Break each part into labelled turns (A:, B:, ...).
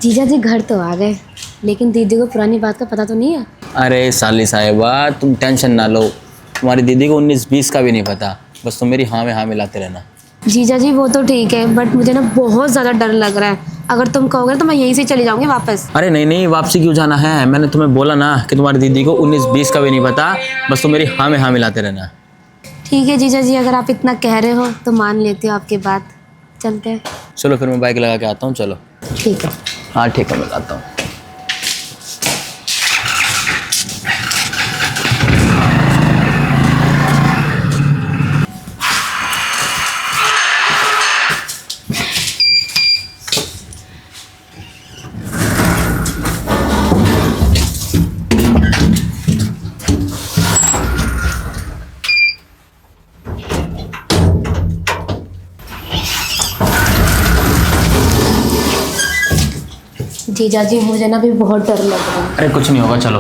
A: जीजा जी घर तो आ गए, लेकिन दीदी को पुरानी बात का पता तो नहीं है।
B: अरे साली साहिबा तुम टेंशन ना लो, तुम्हारी दीदी को 19-20 का भी नहीं पता, बस तुम मेरी हाँ में हाँ मिलाते रहना।
A: जीजा जी वो तो ठीक है, बट मुझे ना बहुत ज़्यादा डर लग रहा है। अगर तुम कहोगे तो मैं यहीं से चली जाऊंगी वापस।
B: अरे नहीं नहीं, वापसी क्यों जाना है? मैंने तुम्हें बोला ना कि तुम्हारी दीदी को 19-20 का भी नहीं पता, बस तुम मेरी हाँ में हाँ मिलाते रहना।
A: ठीक है जीजा जी, अगर आप इतना कह रहे हो तो मान लेती हूँ आपकी बात। चलते हैं।
B: चलो फिर मैं बाइक लगा के आता हूँ, चलो।
A: ठीक है।
B: हाँ ठीक है, मैं आता हूँ।
A: जीजा जी मुझे ना भी बहुत डर लग रहा है।
B: अरे कुछ नहीं होगा, चलो।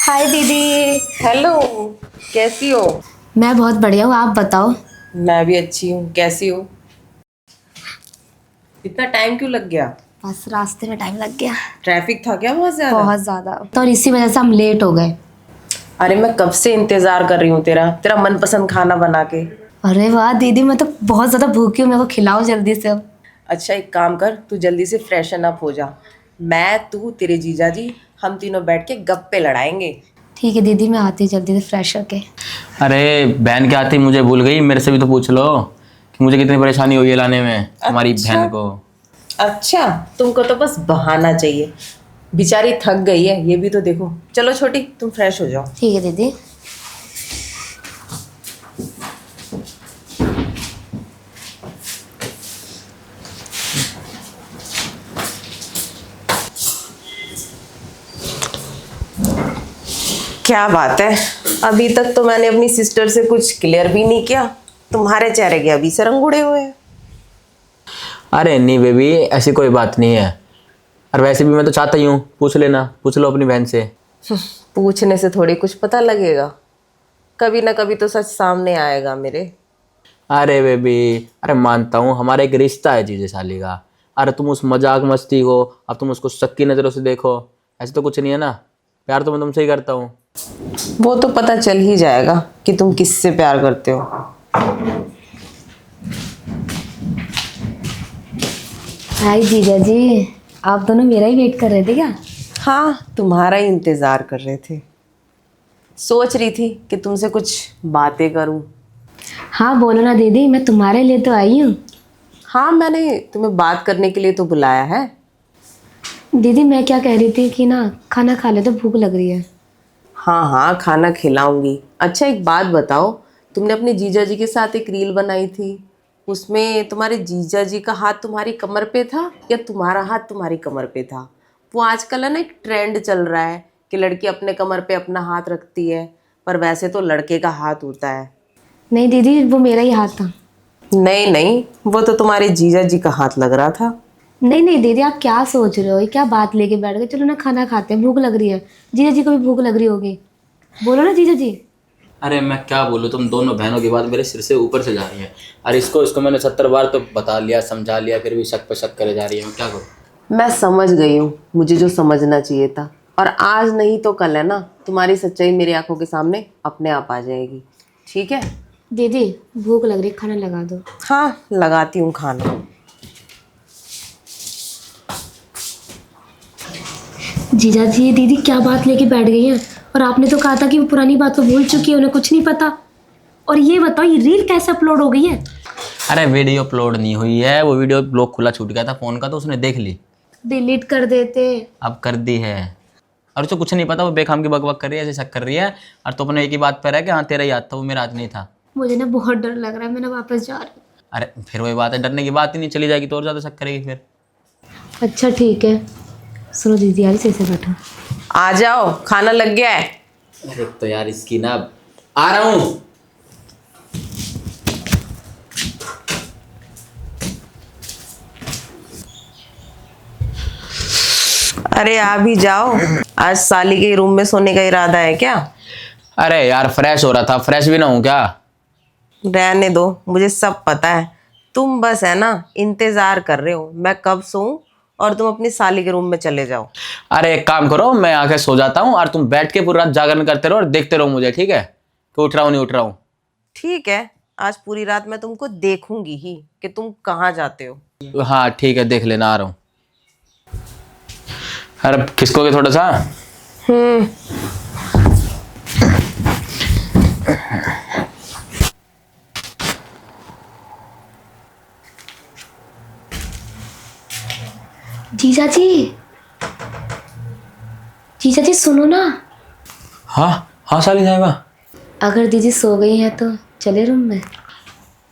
A: हाय दीदी।
C: हेलो, कैसी हो?
A: मैं बहुत बढ़िया हूँ, आप बताओ।
C: मैं भी अच्छी हूँ। कैसी हो? इतना टाइम क्यों लग गया?
A: बस रास्ते में टाइम लग गया।
C: ट्रैफिक था क्या बहुत ज्यादा?
A: बहुत ज़्यादा, तो और इसी वजह से हम लेट हो गए।
C: अरे मैं कब से इंतजार कर रही हूँ तेरा तेरा मनपसंद खाना बना के।
A: अरे वाह दीदी, मैं तो बहुत ज़्यादा भूखी हूँ, मेरे को खिलाओ जल्दी से अब।
C: अच्छा एक काम कर, तू जल्दी से फ्रेशन अप हो जा। मैं, तू, तेरे जीजा जी, हम तीनों बैठ के गप्पे लड़ाएंगे।
A: ठीक है दीदी, मैं आती हूँ जल्दी से फ्रेश होके।
B: अरे बहन के आते ही मुझे भूल गई, मेरे से भी तो पूछ लो कि मुझे कितनी परेशानी हुई है लाने में तुम्हारी बहन को।
C: अच्छा, तुमको तो बस बहाना चाहिए। बेचारी थक गई है, ये भी तो देखो। चलो छोटी, तुम फ्रेश हो जाओ।
A: ठीक है दीदी।
C: क्या बात है, अभी तक तो मैंने अपनी सिस्टर से कुछ क्लियर भी नहीं किया। तुम्हारे चेहरे के अभी से रंग उड़े हुए हैं।
B: अरे नहीं बेबी, ऐसी कोई बात नहीं है। और वैसे भी मैं तो चाहता ही हूँ, पूछ लेना, पूछ लो अपनी बहन से।
C: पूछने से थोड़ी कुछ पता लगेगा, कभी ना कभी तो सच सामने आएगा मेरे।
B: अरे बेबी, अरे मानता हूँ हमारा एक रिश्ता है जीजे साली का। अरे तुम उस मजाक मस्ती को अब तुम उसको शक की नज़रों से देखो, ऐसे तो कुछ नहीं है ना। प्यार तो मैं तुमसे ही करता हूँ।
C: वो तो पता चल ही जाएगा कि तुम किससे प्यार करते हो।
A: हाय जीजा जी, आप दोनों मेरा ही वेट कर रहे थे क्या?
C: हाँ, तुम्हारा ही इंतजार कर रहे थे। सोच रही थी कि तुमसे कुछ बातें करूं।
A: हाँ बोलो ना दीदी, मैं तुम्हारे लिए तो आई हूँ।
C: हाँ, मैंने तुम्हें बात करने के लिए तो बुलाया है।
A: दीदी मैं क्या कह रही थी कि ना खाना खा ले, तो भूख लग रही है।
C: हाँ हाँ, खाना खिलाऊंगी। अच्छा एक बात बताओ, तुमने अपने जीजा जी के साथ एक रील बनाई थी, उसमें तुम्हारे जीजा जी का हाथ तुम्हारी कमर पे था या तुम्हारा हाथ तुम्हारी कमर पे था? वो आजकल है ना एक ट्रेंड चल रहा है कि लड़की अपने कमर पे अपना हाथ रखती है, पर वैसे तो लड़के का हाथ होता है।
A: नहीं दीदी, वो मेरा ही हाथ था।
C: नहीं नहीं, वो तो तुम्हारे जीजा जी का हाथ लग रहा था।
A: नहीं नहीं दीदी, आप क्या सोच रहे हो? ये क्या बात लेके बैठ गए? चलो ना खाना खाते हैं, भूख लग रही है। जीजा जी को भी भूख लग रही होगी। बोलो ना जीजा जी।
B: अरे मैं क्या बोलूँ, तुम दोनों बहनों की बात मेरे सिर से ऊपर से जा रही है। अरे इसको इसको मैंने 70 बार तो बता लिया, समझा लिया, फिर भी शक पे शक करे जा रही है। मैं क्या करूँ?
C: मैं समझ गई हूँ, मुझे जो समझना चाहिए था। और आज नहीं तो कल है ना, तुम्हारी सच्चाई मेरी आंखों के सामने अपने आप आ जाएगी। ठीक है?
A: दीदी भूख लग रही, खाना लगा दो।
C: हाँ, लगाती हूँ खाना।
A: जीजा जी ये दीदी क्या बात लेके बैठ गई हैं? और आपने तो कहा था कि वो पुरानी बात तो भूल चुकी है, उन्हें कुछ नहीं पता। और ये बताओ, ये रील कैसे अपलोड हो गई है?
B: अरे वीडियो अपलोड नहीं हुई है, वो वीडियो ब्लॉक खुला छूट गया था फ़ोन का, तो उसने देख ली।
A: डिलीट कर देते।
B: अब कर दी है। और उसको कुछ नहीं पता, वो बेखाम की बकबक कर रही है, ऐसे शक कर रही है। और तो अपने एक ही बात पर है कि हाँ तेरा ही हाथ था, वो मेरा हाथ नहीं था।
A: मुझे ना बहुत डर लग रहा है, मैं ना वापस जा रही हूँ।
B: अरे फिर वही बात है, डरने की बात ही नहीं, चली जाएगी तो और ज़्यादा शक करेगी फिर।
A: अच्छा ठीक है। सुनो दीदी यार, सही से बैठो।
C: आ जाओ, खाना लग गया है।
B: अरे तो यार इसकी ना, आ रहा हूँ।
C: अरे आ भी जाओ, आज साली के रूम में सोने का इरादा है क्या?
B: अरे यार फ्रेश हो रहा था, फ्रेश भी ना हूँ क्या?
C: रहने दो, मुझे सब पता है। तुम बस है ना इंतजार कर रहे हो मैं कब सोऊं और तुम अपनी साली के रूम में चले जाओ।
B: अरे एक काम करो, मैं आके सो जाता हूँ और तुम बैठ के पूरी रात जागरण करते रहो और देखते रहो मुझे, ठीक है? कि उठ रहा हूँ नहीं उठ रहा हूँ।
C: ठीक है, आज पूरी रात मैं तुमको देखूंगी ही कि तुम कहाँ जाते हो।
B: हाँ ठीक है, देख लेना, आ रहा हूँ। अरे खिसकोगे थोड़ा सा?
A: जीजा जी, जीजा जी सुनो ना।
B: हाँ हाँ साली साहिबा।
A: अगर दीदी सो गई हैं तो चले रूम में।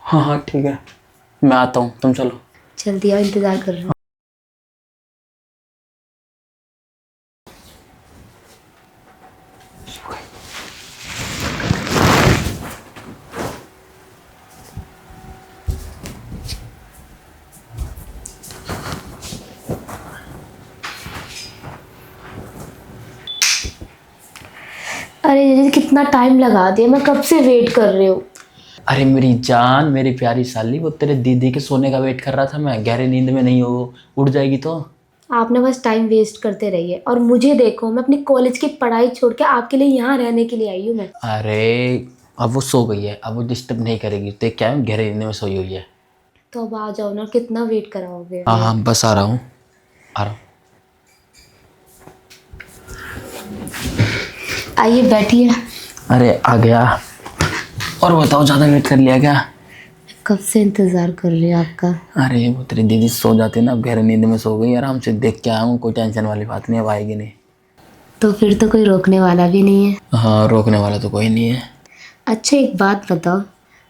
B: हाँ हाँ ठीक है, मैं आता हूँ, तुम चलो।
A: जल्दी आओ, इंतजार कर रही हूँ। अरे दीदी कितना टाइम लगा दिया, मैं कब से वेट कर रही हूँ।
B: अरे मेरी जान, मेरी प्यारी साली, वो तेरे दीदी के सोने का वेट कर रहा था मैं। गहरे नींद में नहीं हो, उठ जाएगी तो।
A: आपने बस टाइम वेस्ट करते रहिए और मुझे देखो, मैं अपनी कॉलेज की पढ़ाई छोड़ के आपके लिए यहाँ रहने के लिए आई हूँ मैं।
B: अरे अब वो सो गई है, अब वो डिस्टर्ब नहीं करेगी। तो क्या है, गहरे नींद में सोई हुई है।
A: तो अब आ जाओ ना, कितना वेट कराओगे।
B: हाँ हाँ बस आ रहा हूँ, आ रहा हूँ।
A: आइए बैठिए।
B: अरे आ गया। और बताओ, ज़्यादा वेट कर लिया क्या?
A: कब से इंतजार कर रही हूँ आपका।
B: अरे वो तेरी दीदी सो जाती ना, अब गहरे नींद में सो गई, आराम से देख के आया हूँ। कोई टेंशन वाली बात नहीं, अब आएगी नहीं।
A: तो फिर तो कोई रोकने वाला भी नहीं है।
B: हाँ, रोकने वाला तो कोई नहीं है।
A: अच्छा एक बात बताओ,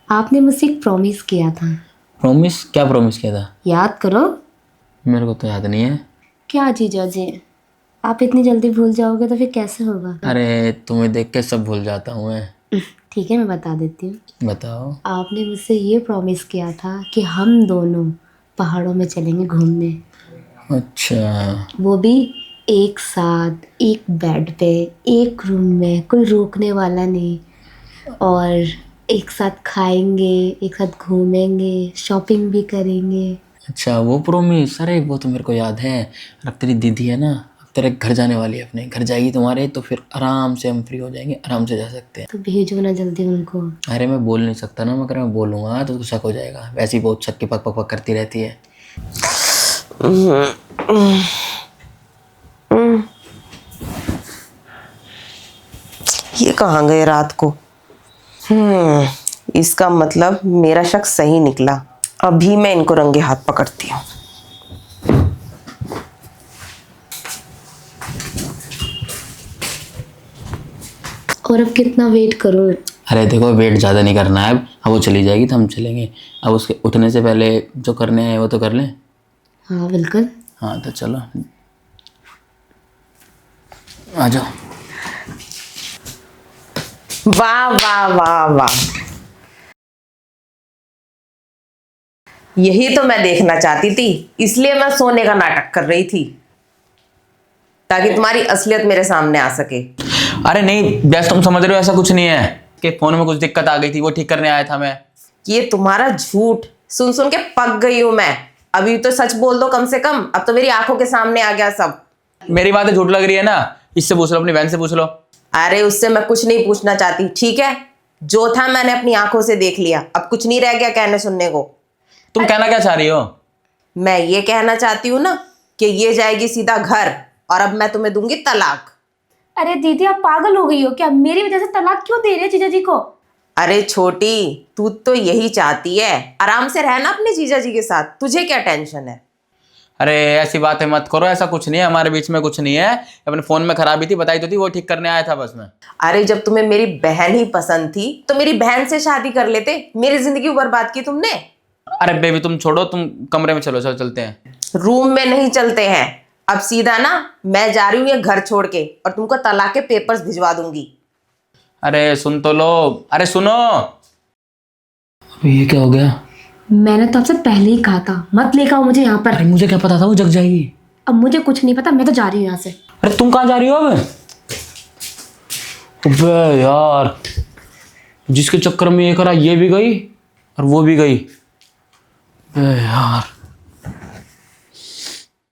A: आपने मुझसे एक प्रॉमिस किया था।
B: प्रॉमिस? क्या प्रॉमिस किया था?
A: याद करो।
B: मेरे को तो याद नहीं है।
A: क्या जीजा जी, आप इतनी जल्दी भूल जाओगे तो फिर कैसे होगा।
B: अरे तुम्हें देख के सब भूल जाता हूँ मैं।
A: ठीक है मैं बता देती हूँ।
B: बताओ।
A: आपने मुझसे ये प्रॉमिस किया था कि हम दोनों पहाड़ों में चलेंगे घूमने।
B: अच्छा।
A: वो भी एक साथ, एक बेड पे, एक रूम में, कोई रोकने वाला नहीं। और एक साथ खाएंगे, एक साथ घूमेंगे, शॉपिंग भी करेंगे।
B: अच्छा वो प्रॉमिस, अरे वो तो मेरे को याद है। अब तेरी दीदी है ना, अब तेरे घर जाने वाली है, अपने घर जाएगी तुम्हारे, तो फिर आराम से हम फ्री हो जाएंगे, आराम से जा सकते हैं।
A: तो भेजो ना जल्दी उनको।
B: अरे मैं बोल नहीं सकता ना, मगर मैं बोलूँगा तो शक हो जाएगा। वैसे ही बहुत शक की पक पक पक करती रहती है।
C: ये कहाँ गए रात को? इसका मतलब मेरा शक सही निकला। अभी मैं इनको रंगे हाथ पकड़ती हूँ।
A: और अब कितना वेट करूँ।
B: अरे देखो, वेट ज़्यादा नहीं करना है। अब वो चली जाएगी तो हम चलेंगे। अब उसके उठने से पहले जो करने हैं वो तो कर लें।
A: हाँ बिल्कुल।
B: हाँ तो चलो, आ जाओ।
C: वाह वाह वाह वाह, यही तो मैं देखना चाहती थी, इसलिए मैं सोने का नाटक कर रही थी, ताकि तुम्हारी असलियत मेरे सामने आ सके।
B: अरे नहीं, जैसे तुम समझ रहे हो ऐसा कुछ नहीं है कि फ़ोन में कुछ दिक्कत आ गई थी, वो ठीक करने आया था मैं।
C: ये तुम्हारा झूठ सुन सुन के पक गई हूं मैं। अभी तो सच बोल दो कम से कम, अब तो मेरी आंखों के सामने आ गया सब।
B: मेरी बातें झूठ लग रही है ना, इससे पूछ लो, अपनी बहन से पूछ लो।
C: अरे उससे मैं कुछ नहीं पूछना चाहती, ठीक है? जो था मैंने अपनी आंखों से देख लिया, अब कुछ नहीं रह गया कहने सुनने को।
B: तुम कहना क्या चाह रही हो?
C: मैं ये कहना चाहती हूँ ना कि ये जाएगी सीधा घर, और अब मैं तुम्हें दूंगी तलाक।
A: अरे दीदी आप पागल हो गई हो क्या, मेरी वजह से तलाक क्यों दे रहे हैं जीजा जी को।
C: अरे छोटी, तू तो यही चाहती है, आराम से रहना अपने जीजा जी के साथ, तुझे क्या टेंशन है?
B: अरे ऐसी बातें मत करो, ऐसा कुछ नहीं है, हमारे बीच में कुछ नहीं है। अपने फ़ोन में खराबी थी, बताई तो थी, वो ठीक करने आया था बस मैं।
C: अरे जब तुम्हें मेरी बहन ही पसंद थी तो मेरी बहन से शादी कर लेते, मेरी जिंदगी बर्बाद की तुमने।
B: अरे बेबी तुम छोड़ो, तुम कमरे में चलो, चलो चलते हैं।
C: रूम में नहीं चलते हैं, अब सीधा ना मैं जा रही हूँ ये घर छोड़ के, और तुमको तलाक के पेपर्स भिजवा दूंगी।
B: अरे सुन तो लो, अरे सुनो। ये क्या हो गया?
A: मैंने तो आपसे पहले ही कहा था मत लेकर आओ मुझे यहाँ पर।
B: अरे मुझे क्या पता था वो जग जाएगी।
A: अब मुझे कुछ नहीं पता, मैं तो जा रही हूँ यहाँ से।
B: अरे तुम कहाँ जा रही हो अब? अबे यार, जिसके चक्कर में ये करा ये भी गई और वो भी गई। अबे यार।